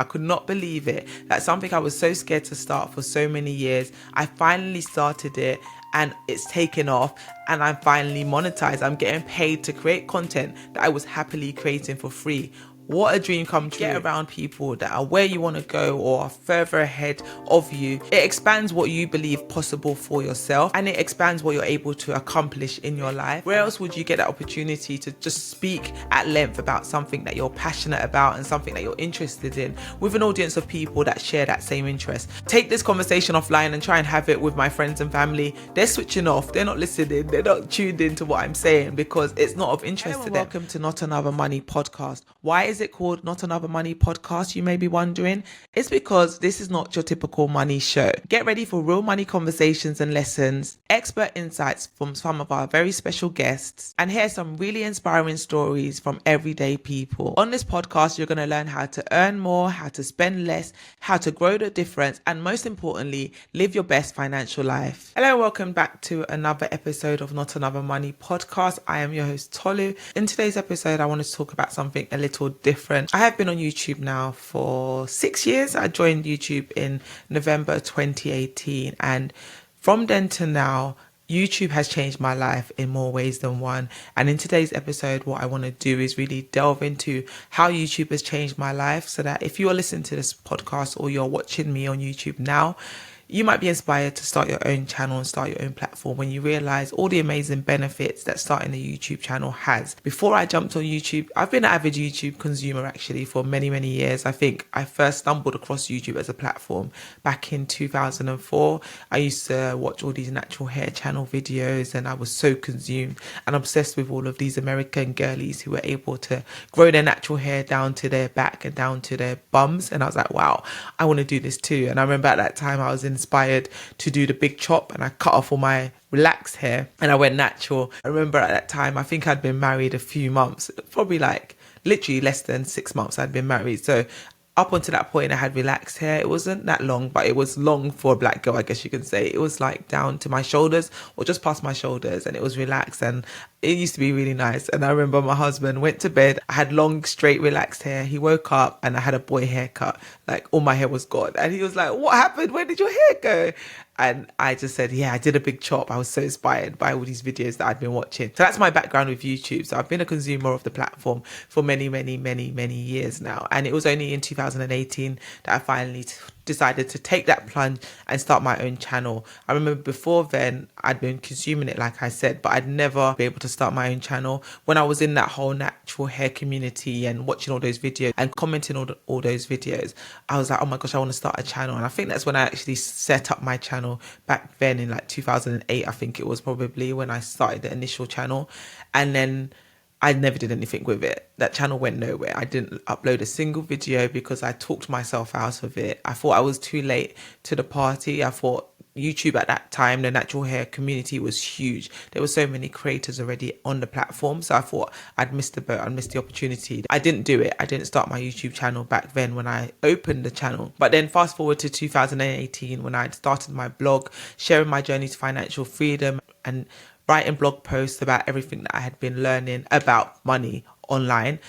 I could not believe it. That's something I was so scared to start for so many years. I finally started it and it's taken off and I'm finally monetized. I'm getting paid to create content that I was happily creating for free. What a dream come true. Get around people that are where you want to go or are further ahead of you. It expands what you believe possible for yourself and it expands what you're able to accomplish in your life. Where else would you get that opportunity to just speak at length about something that you're passionate about and something that you're interested in with an audience of people that share that same interest? Take this conversation offline and try and have it with my friends and family. They're switching off. They're not listening. They're not tuned into what I'm saying because it's not of interest to them. Welcome to Not Another Money Podcast. Why is it called Not Another Money Podcast, you may be wondering? It's because this is not your typical money show. Get ready for real money conversations and lessons, expert insights from some of our very special guests, and hear some really inspiring stories from everyday people. On this podcast, you're going to learn how to earn more, how to spend less, how to grow the difference, and most importantly, live your best financial life. Hello, welcome back to another episode of Not Another Money Podcast. I am your host, Tolu. In today's episode, I want to talk about something a little different. I have been on YouTube now for 6 years. I joined YouTube in November 2018, and from then to now, YouTube has changed my life in more ways than one. And in today's episode, what I want to do is really delve into how YouTube has changed my life so that if you are listening to this podcast or you're watching me on YouTube now, you might be inspired to start your own channel and start your own platform when you realize all the amazing benefits that starting a YouTube channel has. Before I jumped on YouTube, I've been an avid YouTube consumer actually for many, many years. I think I first stumbled across YouTube as a platform back in 2004. I used to watch all these natural hair channel videos and I was so consumed and obsessed with all of these American girlies who were able to grow their natural hair down to their back and down to their bums. And I was like, wow, I want to do this too. And I remember at that time I was inspired to do the big chop and I cut off all my relaxed hair and I went natural. I remember at that time, I think I'd been married a few months, probably like literally less than 6 months I'd been married. So up until that point, I had relaxed hair. It wasn't that long, but it was long for a black girl, I guess you can say. It was like down to my shoulders or just past my shoulders and it was relaxed and it used to be really nice. And I remember my husband went to bed. I had long, straight, relaxed hair. He woke up and I had a boy haircut. Like all my hair was gone. And he was like, what happened? Where did your hair go? And I just said, yeah, I did a big chop. I was so inspired by all these videos that I'd been watching. So that's my background with YouTube. So I've been a consumer of the platform for many, many, many, many years now. And it was only in 2018 that I finally decided to take that plunge and start my own channel. I remember before then I'd been consuming it like I said, but I'd never be able to start my own channel. When I was in that whole natural hair community and watching all those videos and commenting on all those videos, I was like, oh my gosh, I want to start a channel. And I think that's when I actually set up my channel back then in like 2008. I think it was probably when I started the initial channel. And then I never did anything with it. That channel went nowhere. I didn't upload a single video because I talked myself out of it. I thought I was too late to the party. I thought YouTube at that time, the natural hair community was huge. There were so many creators already on the platform. So I thought I'd missed the boat. I'd missed the opportunity. I didn't do it. I didn't start my YouTube channel back then when I opened the channel. But then fast forward to 2018 when I started my blog, sharing my journey to financial freedom and writing blog posts about everything that I had been learning about money online.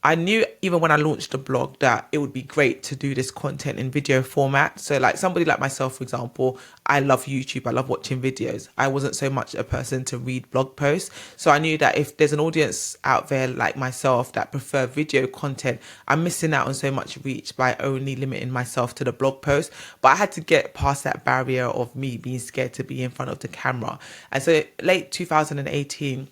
I knew even when I launched the blog that it would be great to do this content in video format. So like somebody like myself, for example, I love YouTube. I love watching videos. I wasn't so much a person to read blog posts. So I knew that if there's an audience out there like myself that prefer video content, I'm missing out on so much reach by only limiting myself to the blog post. But I had to get past that barrier of me being scared to be in front of the camera. And so late 2018,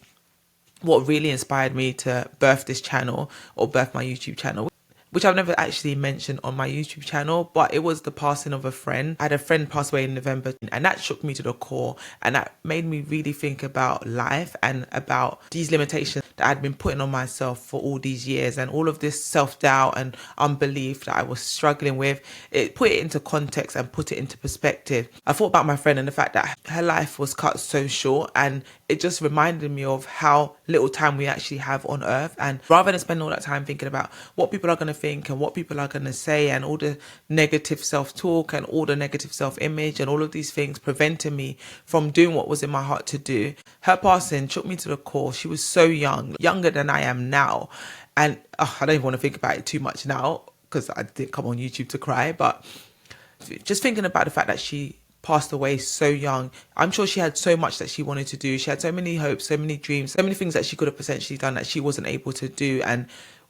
what really inspired me to birth this channel or birth my YouTube channel, which I've never actually mentioned on my YouTube channel, but it was the passing of a friend. I had a friend pass away in November and that shook me to the core and that made me really think about life and about these limitations that I'd been putting on myself for all these years and all of this self-doubt and unbelief that I was struggling with. It put it into context and put it into perspective. I thought about my friend and the fact that her life was cut so short and it just reminded me of how little time we actually have on earth. And rather than spend all that time thinking about what people are going to think and what people are going to say and all the negative self-talk and all the negative self-image and all of these things preventing me from doing what was in my heart to do, her passing shook me to the core. She was so young, younger than I am now. And I don't even want to think about it too much now. because I didn't come on YouTube to cry, but just thinking about the fact that she passed away so young. I'm sure she had so much that she wanted to do. She had so many hopes, so many dreams, so many things that she could have potentially done that she wasn't able to do. And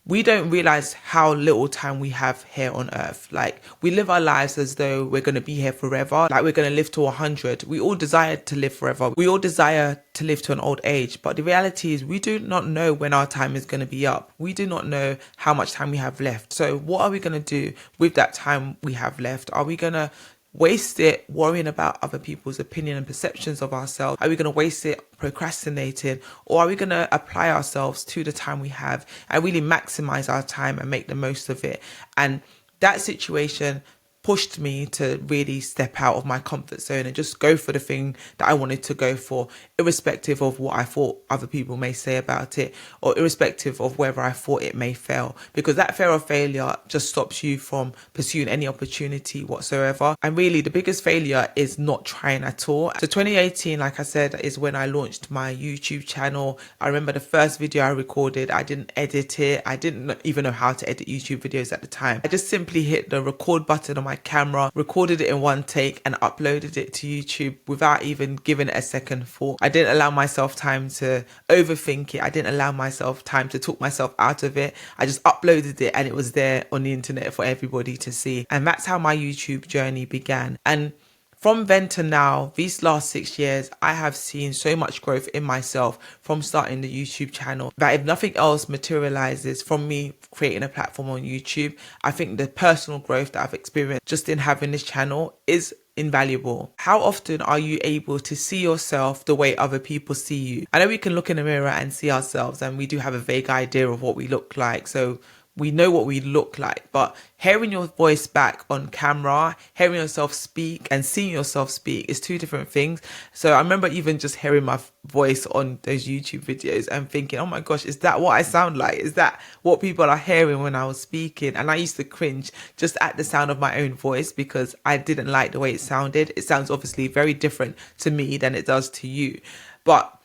we don't realize how little time we have here on earth. Like, we live our lives as though we're going to be here forever. Like, we're going to live to 100. We all desire to live forever. We all desire to live to an old age. But the reality is we do not know when our time is going to be up. We do not know how much time we have left. So what are we going to do with that time we have left? Are we going to waste it worrying about other people's opinion and perceptions of ourselves? Are we going to waste it procrastinating? Or are we going to apply ourselves to the time we have and really maximize our time and make the most of it? And that situation pushed me to really step out of my comfort zone and just go for the thing that I wanted to go for, irrespective of what I thought other people may say about it, or irrespective of whether I thought it may fail, because that fear of failure just stops you from pursuing any opportunity whatsoever. And really the biggest failure is not trying at all. So 2018, like I said, is when I launched my YouTube channel. I remember the first video I recorded, I didn't edit it. I didn't even know how to edit YouTube videos at the time. I just simply hit the record button on my camera, recorded it in one take and uploaded it to YouTube without even giving it a second thought. I didn't allow myself time to overthink it. I didn't allow myself time to talk myself out of it. I just uploaded it and it was there on the internet for everybody to see. And that's how my YouTube journey began. And from then to now, these last 6 years, I have seen so much growth in myself from starting the YouTube channel that if nothing else materializes from me creating a platform on YouTube, I think the personal growth that I've experienced just in having this channel is invaluable. How often are you able to see yourself the way other people see you? I know we can look in the mirror and see ourselves, and we do have a vague idea of what we look like. So we know what we look like, but hearing your voice back on camera, hearing yourself speak and seeing yourself speak is two different things. So I remember even just hearing my voice on those YouTube videos and thinking, oh my gosh, is that what I sound like? Is that what people are hearing when I was speaking? And I used to cringe just at the sound of my own voice because I didn't like the way it sounded. It sounds obviously very different to me than it does to you. But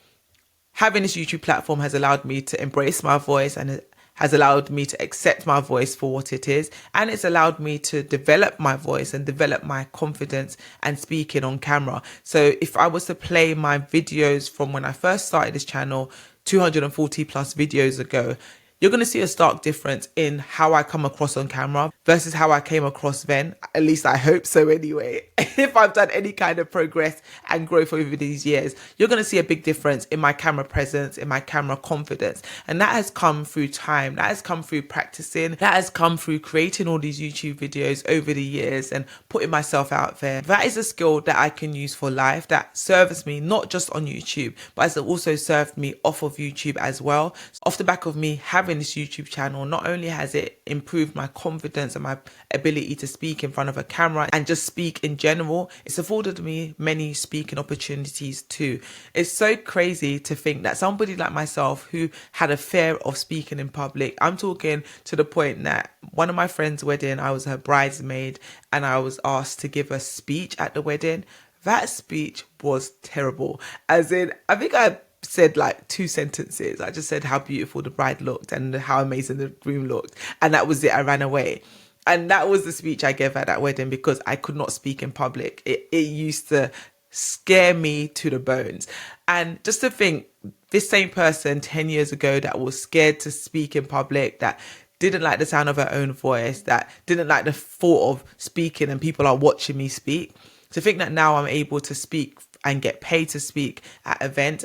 having this YouTube platform has allowed me to embrace my voice, and it has allowed me to accept my voice for what it is. And it's allowed me to develop my voice and develop my confidence and speaking on camera. So if I was to play my videos from when I first started this channel, 240 plus videos ago, you're going to see a stark difference in how I come across on camera versus how I came across then. At least I hope so anyway. If I've done any kind of progress and growth over these years, you're going to see a big difference in my camera presence, in my camera confidence. And that has come through time. That has come through practicing. That has come through creating all these YouTube videos over the years and putting myself out there. That is a skill that I can use for life, that serves me not just on YouTube, but has also served me off of YouTube as well. Off the back of me having this YouTube channel, not only has it improved my confidence and my ability to speak in front of a camera and just speak in general, it's afforded me many speaking opportunities too. It's so crazy to think that somebody like myself who had a fear of speaking in public, I'm talking to the point that one of my friend's wedding, I was her bridesmaid and I was asked to give a speech at the wedding. That speech was terrible. As in, I think I said like 2 sentences. I just said how beautiful the bride looked and how amazing the groom looked, and that was it. I ran away. And that was the speech I gave at that wedding because I could not speak in public. It used to scare me to the bones. And just to think, this same person 10 years ago that was scared to speak in public, that didn't like the sound of her own voice, that didn't like the thought of speaking and people are watching me speak, to think that now I'm able to speak and get paid to speak at events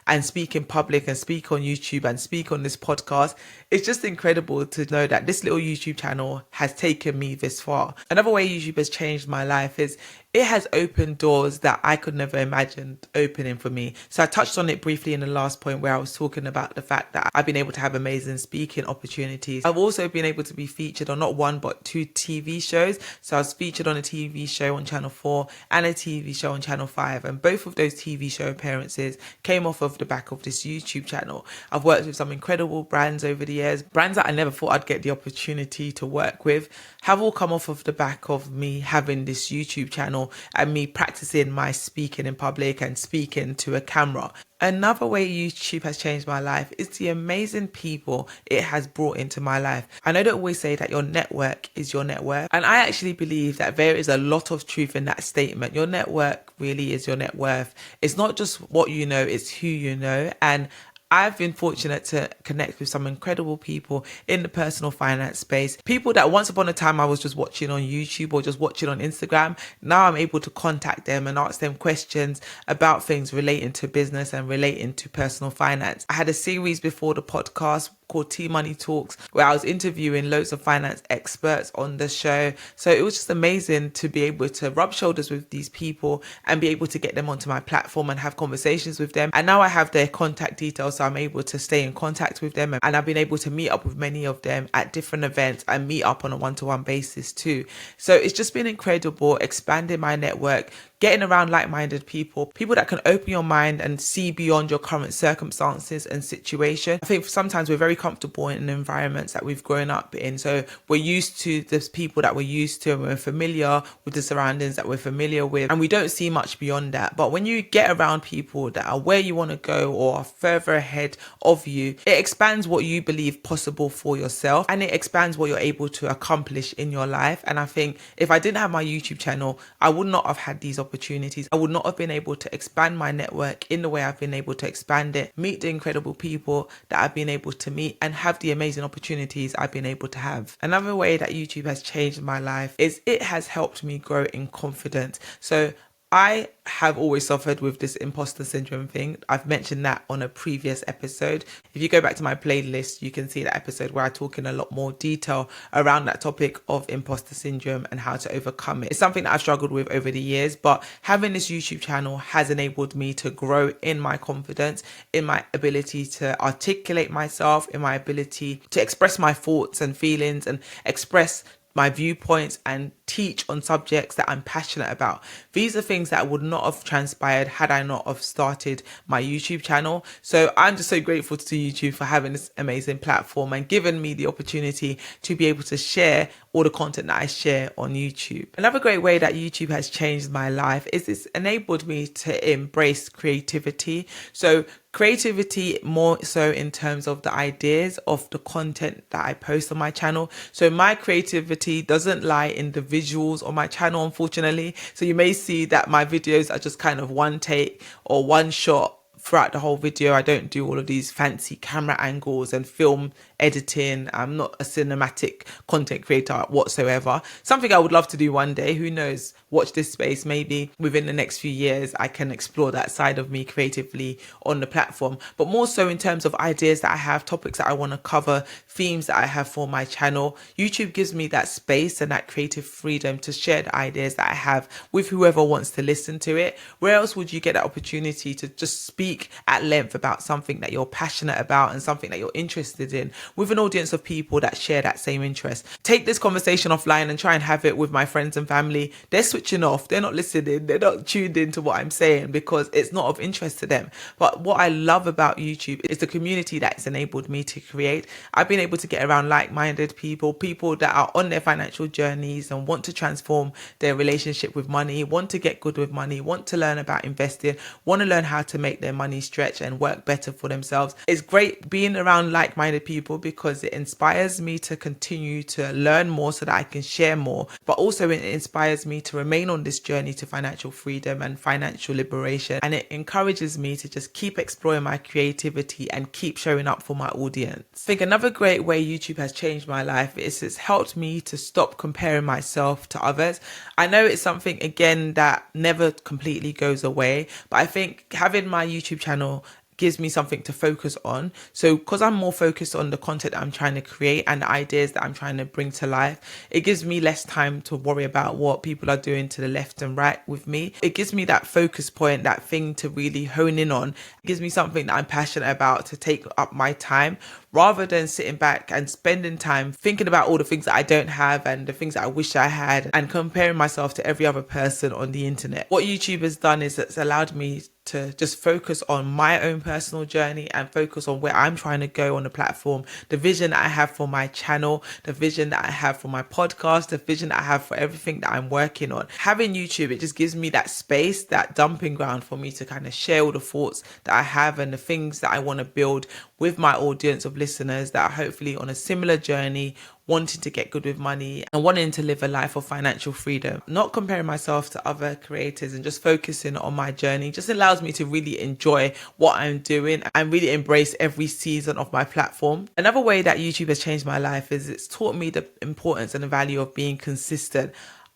and speak in public and speak on YouTube and speak on this podcast, it's just incredible to know that this little YouTube channel has taken me this far. Another way YouTube has changed my life is it has opened doors that I could never imagine opening for me. So I touched on it briefly in the last point where I was talking about the fact that I've been able to have amazing speaking opportunities. I've also been able to be featured on not one but 2 TV shows. So I was featured on a TV show on Channel 4 and a TV show on Channel 5. And both of those TV show appearances came off of the back of this YouTube channel. I've worked with some incredible brands over the years, brands that I never thought I'd get the opportunity to work with, have all come off of the back of me having this YouTube channel and me practicing my speaking in public and speaking to a camera. Another way YouTube has changed my life is the amazing people it has brought into my life. I know they always say that your network is your net worth, and I actually believe that there is a lot of truth in that statement. Your network really is your net worth. It's not just what you know, it's who you know. And I've been fortunate to connect with some incredible people in the personal finance space. People that once upon a time I was just watching on YouTube or just watching on Instagram. Now I'm able to contact them and ask them questions about things relating to business and relating to personal finance. I had a series before the podcast called T Money Talks, where I was interviewing loads of finance experts on the show. So it was just amazing to be able to rub shoulders with these people and be able to get them onto my platform and have conversations with them. And now I have their contact details, so I'm able to stay in contact with them. And I've been able to meet up with many of them at different events and meet up on a one-to-one basis too. So it's just been incredible, expanding my network, getting around like-minded people that can open your mind and see beyond your current circumstances and situation. I think sometimes we're very comfortable in environments that we've grown up in. So we're used to the people that we're used to, and we're familiar with the surroundings that we're familiar with, and we don't see much beyond that. But when you get around people that are where you want to go or are further ahead of you, it expands what you believe possible for yourself, and it expands what you're able to accomplish in your life. And I think if I didn't have my YouTube channel, I would not have had these opportunities. I would not have been able to expand my network in the way I've been able to expand it, meet the incredible people that I've been able to meet, and have the amazing opportunities I've been able to have. Another way that YouTube has changed my life is it has helped me grow in confidence. So I have always suffered with this imposter syndrome thing. I've mentioned that on a previous episode. If you go back to my playlist, you can see that episode where I talk in a lot more detail around that topic of imposter syndrome and how to overcome it. It's something that I've struggled with over the years, but having this YouTube channel has enabled me to grow in my confidence, in my ability to articulate myself, in my ability to express my thoughts and feelings and express my viewpoints and teach on subjects that I'm passionate about. These are things that would not have transpired had I not have started my YouTube channel. So I'm just so grateful to YouTube for having this amazing platform and giving me the opportunity to be able to share all the content that I share on YouTube. Another great way that YouTube has changed my life is it's enabled me to embrace creativity. So creativity more so in terms of the ideas of the content that I post on my channel. So my creativity doesn't lie in the visuals on my channel, unfortunately. So you may see that my videos are just kind of one take or one shot throughout the whole video. I don't do all of these fancy camera angles and film editing. I'm not a cinematic content creator whatsoever. Something I would love to do one day. Who knows? Watch this space. Maybe within the next few years, I can explore that side of me creatively on the platform. But more so in terms of ideas that I have, topics that I want to cover, themes that I have for my channel. YouTube gives me that space and that creative freedom to share the ideas that I have with whoever wants to listen to it. Where else would you get that opportunity to just speak at length about something that you're passionate about and something that you're interested in with an audience of people that share that same interest? Take this conversation offline and try and have it with my friends and family. They're switching off. They're not listening. They're not tuned into what I'm saying because it's not of interest to them. But what I love about YouTube is the community that it's enabled me to create. I've been able to get around like-minded people that are on their financial journeys and want to transform their relationship with money, want to get good with money, want to learn about investing, want to learn how to make their money stretch and work better for themselves. It's great being around like-minded people because it inspires me to continue to learn more so that I can share more, but also it inspires me to remain on this journey to financial freedom and financial liberation, and it encourages me to just keep exploring my creativity and keep showing up for my audience. I think another great way YouTube has changed my life is it's helped me to stop comparing myself to others. I know it's something, again, that never completely goes away, but I think having my YouTube channel gives me something to focus on. So because I'm more focused on the content that I'm trying to create and the ideas that I'm trying to bring to life, it gives me less time to worry about what people are doing to the left and right with me. It gives me that focus point, that thing to really hone in on. It gives me something that I'm passionate about to take up my time, rather than sitting back and spending time thinking about all the things that I don't have and the things that I wish I had and comparing myself to every other person on the internet. What YouTube has done is it's allowed me to just focus on my own personal journey and focus on where I'm trying to go on the platform, the vision that I have for my channel, the vision that I have for my podcast, the vision that I have for everything that I'm working on. Having YouTube, it just gives me that space, that dumping ground for me to kind of share all the thoughts that I have and the things that I want to build with my audience of listeners that are hopefully on a similar journey, wanting to get good with money and wanting to live a life of financial freedom. Not comparing myself to other creators and just focusing on my journey just allows me to really enjoy what I'm doing and really embrace every season of my platform. Another way that YouTube has changed my life is it's taught me the importance and the value of being consistent.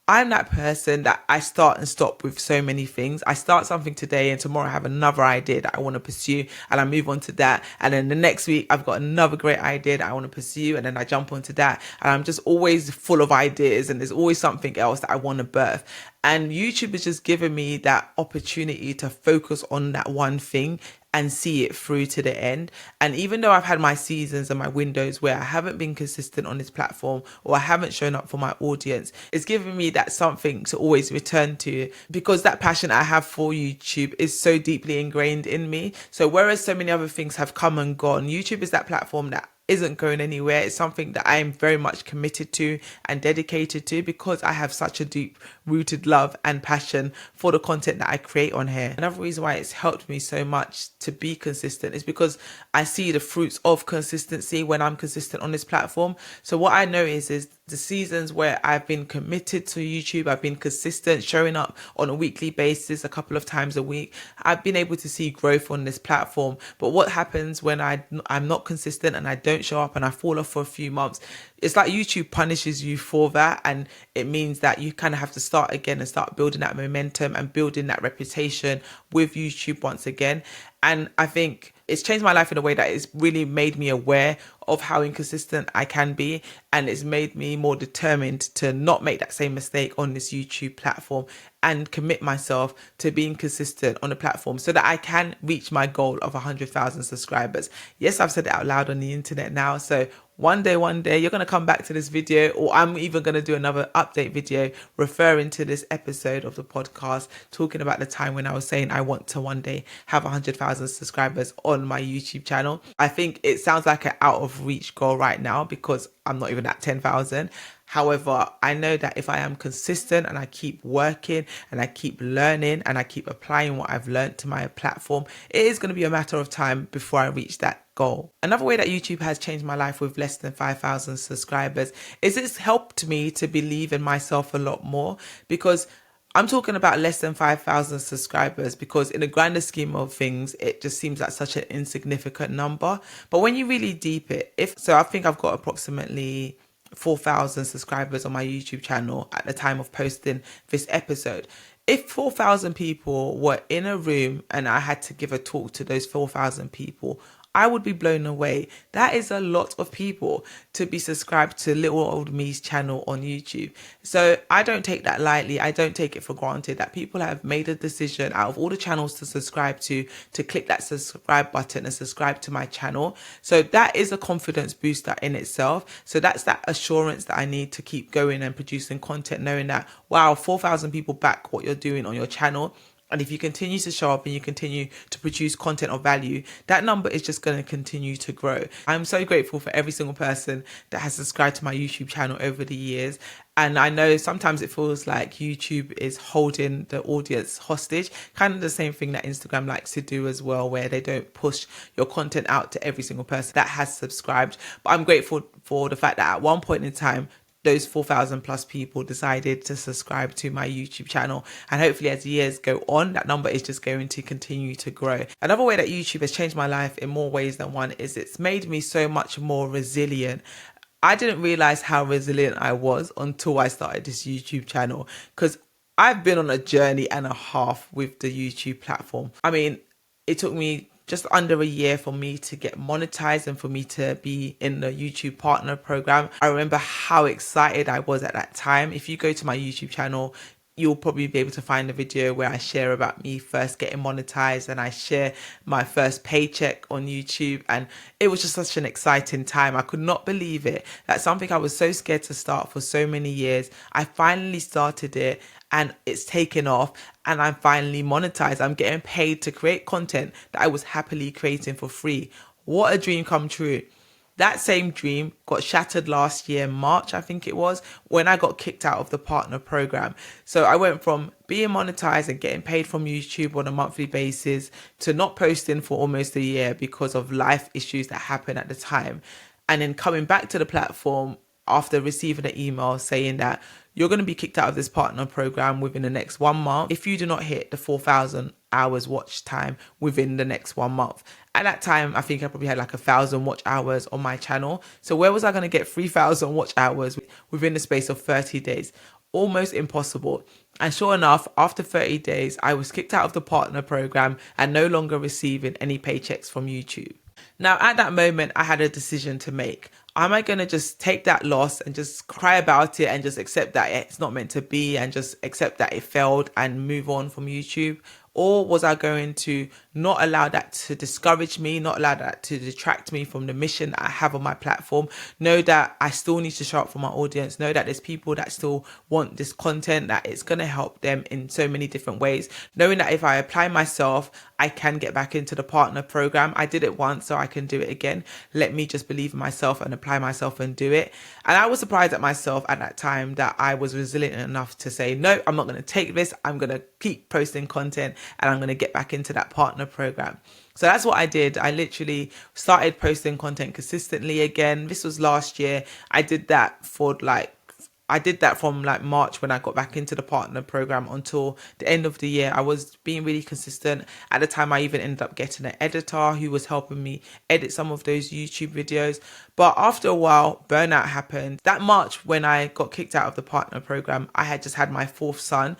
I'm that person that I start and stop with so many things. I start something today and tomorrow I have another idea that I want to pursue and I move on to that. And then the next week I've got another great idea that I want to pursue and then I jump onto that. And I'm just always full of ideas and there's always something else that I want to birth. And YouTube has just given me that opportunity to focus on that one thing and see it through to the end. And even though I've had my seasons and my windows where I haven't been consistent on this platform or I haven't shown up for my audience, it's given me that something to always return to because that passion I have for YouTube is so deeply ingrained in me. So whereas so many other things have come and gone, YouTube is that platform that isn't going anywhere. It's something that I am very much committed to and dedicated to because I have such a deep rooted love and passion for the content that I create on here. Another reason why it's helped me so much to be consistent is because I see the fruits of consistency when I'm consistent on this platform. So what I know is the seasons where I've been committed to YouTube, I've been consistent, showing up on a weekly basis, a couple of times a week, I've been able to see growth on this platform. But what happens when I'm not consistent and I don't show up and I fall off for a few months? It's like YouTube punishes you for that, and it means that you kind of have to start again and start building that momentum and building that reputation with YouTube once again. And I think it's changed my life in a way that it's really made me aware of how inconsistent I can be, and it's made me more determined to not make that same mistake on this YouTube platform and commit myself to being consistent on the platform so that I can reach my goal of 100,000 subscribers. Yes, I've said it out loud on the internet now, so one day you're going to come back to this video, or I'm even going to do another update video referring to this episode of the podcast, talking about the time when I was saying I want to one day have 100,000 subscribers on my YouTube channel. I think it sounds like an out of reach goal right now because I'm not even at 10,000. However, I know that if I am consistent and I keep working and I keep learning and I keep applying what I've learned to my platform, it is going to be a matter of time before I reach that goal. Another way that YouTube has changed my life with less than 5,000 subscribers is it's helped me to believe in myself a lot more, because I'm talking about less than 5,000 subscribers because in the grander scheme of things, it just seems like such an insignificant number. But when you really deep it, I think I've got approximately 4,000 subscribers on my YouTube channel at the time of posting this episode. If 4,000 people were in a room and I had to give a talk to those 4,000 people, I would be blown away. That is a lot of people to be subscribed to little old me's channel on YouTube. So I don't take that lightly. I don't take it for granted that people have made a decision out of all the channels to subscribe to click that subscribe button and subscribe to my channel. So that is a confidence booster in itself. So that's that assurance that I need to keep going and producing content, knowing that, wow, 4,000 people back what you're doing on your channel. And if you continue to show up and you continue to produce content of value, that number is just going to continue to grow. I'm so grateful for every single person that has subscribed to my YouTube channel over the years. And I know sometimes it feels like YouTube is holding the audience hostage, kind of the same thing that Instagram likes to do as well, where they don't push your content out to every single person that has subscribed. But I'm grateful for the fact that at one point in time, those 4,000 plus people decided to subscribe to my YouTube channel. And hopefully as the years go on, that number is just going to continue to grow. Another way that YouTube has changed my life in more ways than one is it's made me so much more resilient. I didn't realize how resilient I was until I started this YouTube channel, because I've been on a journey and a half with the YouTube platform. I mean, it took me just under a year for me to get monetized and for me to be in the YouTube partner program. I remember how excited I was at that time. If you go to my YouTube channel, you'll probably be able to find a video where I share about me first getting monetized, and I share my first paycheck on YouTube. And it was just such an exciting time. I could not believe it. That's something I was so scared to start for so many years. I finally started it and it's taken off, and I'm finally monetized. I'm getting paid to create content that I was happily creating for free. What a dream come true. That same dream got shattered last year, March, I think it was, when I got kicked out of the partner program. So I went from being monetized and getting paid from YouTube on a monthly basis to not posting for almost a year because of life issues that happened at the time. And then coming back to the platform after receiving an email saying that you're going to be kicked out of this partner program within the next 1 month if you do not hit the 4,000 hours watch time within the next 1 month. At that time, I think I probably had like 1,000 watch hours on my channel. So where was I going to get 3,000 watch hours within the space of 30 days? Almost impossible. And sure enough, after 30 days, I was kicked out of the partner program and no longer receiving any paychecks from YouTube. Now, at that moment, I had a decision to make. Am I going to just take that loss and just cry about it and just accept that it's not meant to be and just accept that it failed and move on from YouTube? Or was I going to not allow that to discourage me, not allow that to detract me from the mission that I have on my platform? Know that I still need to show up for my audience. Know that there's people that still want this content, that it's going to help them in so many different ways. Knowing that if I apply myself, I can get back into the partner program. I did it once, so I can do it again. Let me just believe in myself and apply myself and do it. And I was surprised at myself at that time that I was resilient enough to say, no, I'm not going to take this. I'm going to keep posting content and I'm going to get back into that partner program. So that's what I did. I literally started posting content consistently again. This was last year. I did that from like March when I got back into the partner program until the end of the year. I was being really consistent. At the time, I even ended up getting an editor who was helping me edit some of those YouTube videos. But after a while, burnout happened. That March when I got kicked out of the partner program, I had just had my fourth son.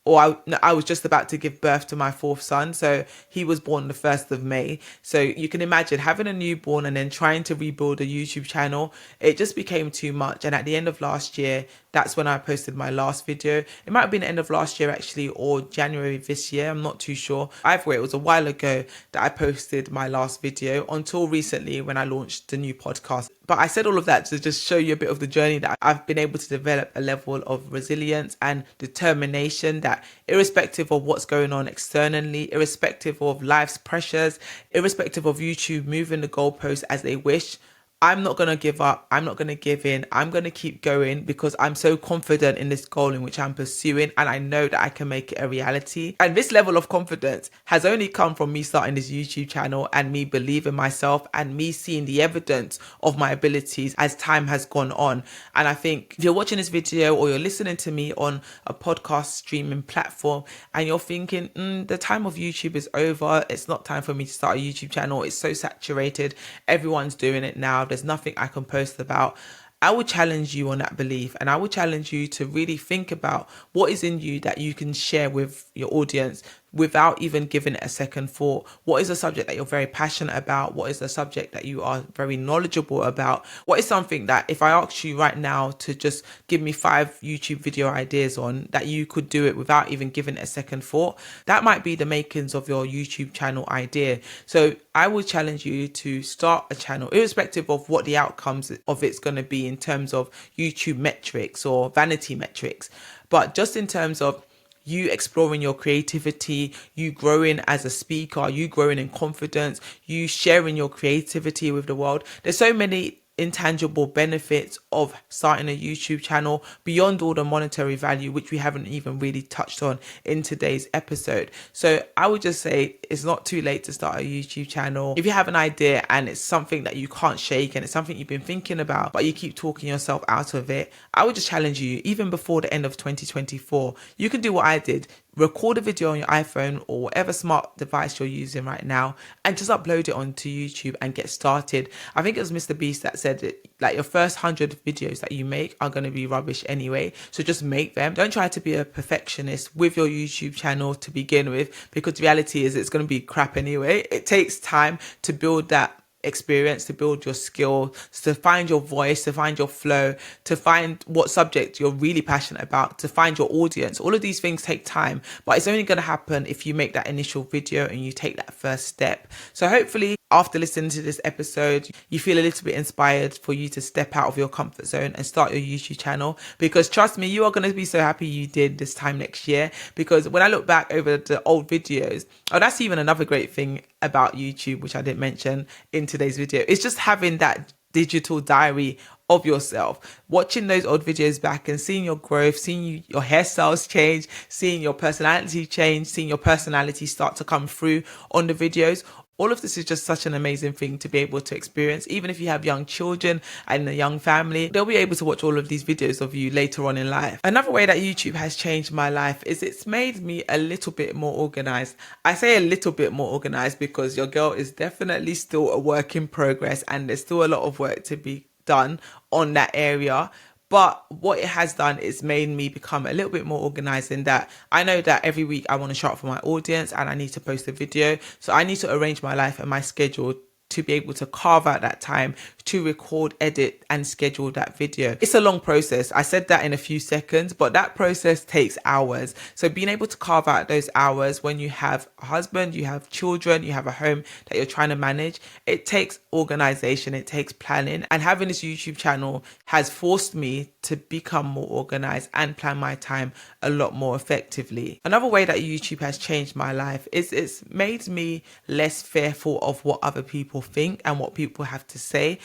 Or I was just about to give birth to my fourth son. So he was born the 1st of May. So you can imagine having a newborn and then trying to rebuild a YouTube channel. It just became too much. And at the end of last year, that's when I posted my last video. It might have been the end of last year actually, or January this year. I'm not too sure. Either way, it was a while ago that I posted my last video until recently when I launched the new podcast. But I said all of that to just show you a bit of the journey that I've been able to develop a level of resilience and determination that irrespective of what's going on externally, irrespective of life's pressures, irrespective of YouTube moving the goalposts as they wish, I'm not going to give up. I'm not going to give in. I'm going to keep going because I'm so confident in this goal in which I'm pursuing, and I know that I can make it a reality. And this level of confidence has only come from me starting this YouTube channel and me believing myself and me seeing the evidence of my abilities as time has gone on. And I think if you're watching this video or you're listening to me on a podcast streaming platform and you're thinking, the time of YouTube is over. It's not time for me to start a YouTube channel. It's so saturated. Everyone's doing it now. There's nothing I can post about. I would challenge you on that belief, and I would challenge you to really think about what is in you that you can share with your audience without even giving it a second thought. What is a subject that you're very passionate about? What is a subject that you are very knowledgeable about? What is something that if I asked you right now to just give me 5 YouTube video ideas on, that you could do it without even giving it a second thought? That might be the makings of your YouTube channel idea. So I would challenge you to start a channel, irrespective of what the outcomes of it's going to be in terms of YouTube metrics or vanity metrics. But just in terms of you exploring your creativity, you growing as a speaker, you growing in confidence, you sharing your creativity with the world. There's so many intangible benefits of starting a YouTube channel beyond all the monetary value, which we haven't even really touched on in today's episode. So I would just say it's not too late to start a YouTube channel. If you have an idea and it's something that you can't shake and it's something you've been thinking about, but you keep talking yourself out of it, I would just challenge you, even before the end of 2024, you can do what I did. Record a video on your iPhone or whatever smart device you're using right now and just upload it onto YouTube and get started. I think it was Mr. Beast that said it, like your first 100 videos that you make are going to be rubbish anyway. So just make them. Don't try to be a perfectionist with your YouTube channel to begin with, because the reality is it's going to be crap anyway. It takes time to build that experience, to build your skill, to find your voice, to find your flow, to find what subject you're really passionate about, to find your audience. All of these things take time, but it's only going to happen if you make that initial video and you take that first step. So hopefully after listening to this episode, you feel a little bit inspired for you to step out of your comfort zone and start your YouTube channel, because trust me, you are going to be so happy you did this time next year. Because when I look back over the old videos, oh, that's even another great thing about YouTube, which I didn't mention in today's video, is just having that digital diary of yourself, watching those old videos back and seeing your growth, seeing your hairstyles change, seeing your personality change, seeing your personality start to come through on the videos. All of this is just such an amazing thing to be able to experience. Even if you have young children and a young family, they'll be able to watch all of these videos of you later on in life. Another way that YouTube has changed my life is it's made me a little bit more organized. I say a little bit more organized because your girl is definitely still a work in progress and there's still a lot of work to be done on that area. But what it has done is made me become a little bit more organized in that I know that every week I want to show up for my audience and I need to post a video. So I need to arrange my life and my schedule to be able to carve out that time to record, edit and schedule that video. It's a long process. I said that in a few seconds, but that process takes hours. So being able to carve out those hours when you have a husband, you have children, you have a home that you're trying to manage, it takes organization, it takes planning. And having this YouTube channel has forced me to become more organized and plan my time a lot more effectively. Another way that YouTube has changed my life is it's made me less fearful of what other people think and what people have to say.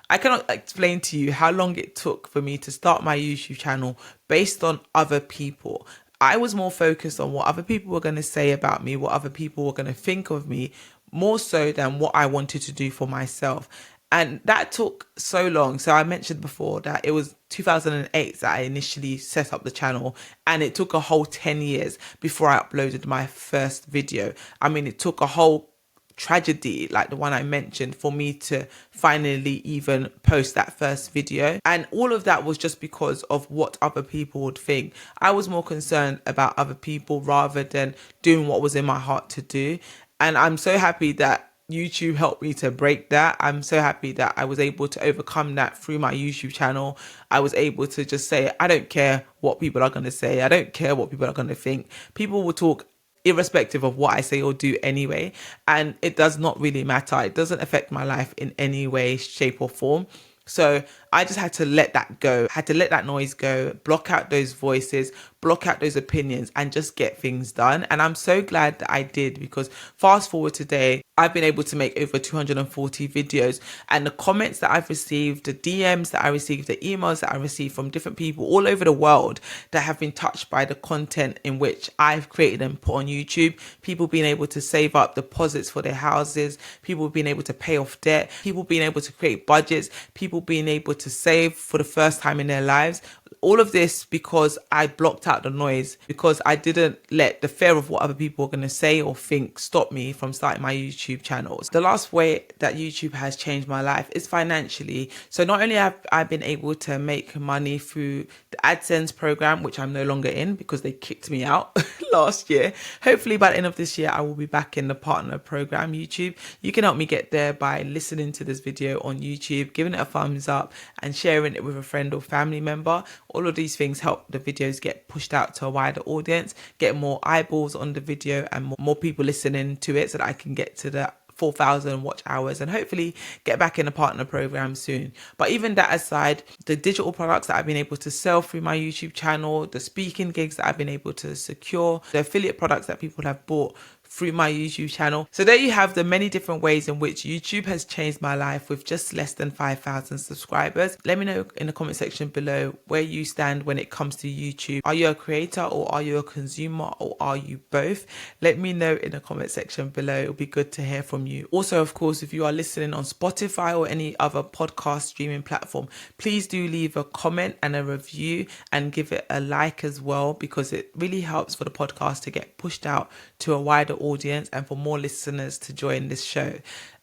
I cannot explain to you how long it took for me to start my YouTube channel based on other people. I was more focused on what other people were going to say about me, what other people were going to think of me, more so than what I wanted to do for myself. And that took so long. So I mentioned before that it was 2008 that I initially set up the channel, and it took a whole 10 years before I uploaded my first video. I mean, it took a whole tragedy like the one I mentioned for me to finally even post that first video. And all of that was just because of what other people would think. I was more concerned about other people rather than doing what was in my heart to do. And I'm so happy that YouTube helped me to break that. I'm so happy that I was able to overcome that through my YouTube channel. I was able to just say, I don't care what people are going to say. I don't care what people are going to think. People will talk irrespective of what I say or do anyway. And it does not really matter. It doesn't affect my life in any way, shape or form. So I just had to let that go, had to let that noise go, block out those voices, block out those opinions and just get things done. And I'm so glad that I did, because fast forward today, I've been able to make over 240 videos, and the comments that I've received, the DMs that I received, the emails that I received from different people all over the world that have been touched by the content in which I've created and put on YouTube. People being able to save up deposits for their houses, people being able to pay off debt, people being able to create budgets, people being able to save for the first time in their lives. All of this because I blocked out the noise, because I didn't let the fear of what other people are going to say or think stop me from starting my YouTube channels. The last way that YouTube has changed my life is financially. So not only have I been able to make money through the AdSense program, which I'm no longer in because they kicked me out last year. Hopefully by the end of this year, I will be back in the partner program. YouTube, you can help me get there by listening to this video on YouTube, giving it a thumbs up and sharing it with a friend or family member. All of these things help the videos get pushed out to a wider audience, get more eyeballs on the video and more people listening to it, so that I can get to the 4,000 watch hours and hopefully get back in a partner program soon. But even that aside, the digital products that I've been able to sell through my YouTube channel, the speaking gigs that I've been able to secure, the affiliate products that people have bought through my YouTube channel. So there you have the many different ways in which YouTube has changed my life with just less than 5,000 subscribers. Let me know in the comment section below where you stand when it comes to YouTube. Are you a creator or are you a consumer, or are you both? Let me know in the comment section below. It'll be good to hear from you. Also, of course, if you are listening on Spotify or any other podcast streaming platform, please do leave a comment and a review and give it a like as well, because it really helps for the podcast to get pushed out to a wider audience and for more listeners to join this show.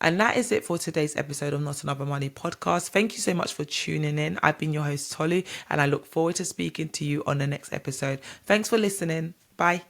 And that is it for today's episode of Not Another Money Podcast. Thank you so much for tuning in. I've been your host, Tolu, and I look forward to speaking to you on the next episode. Thanks for listening. Bye.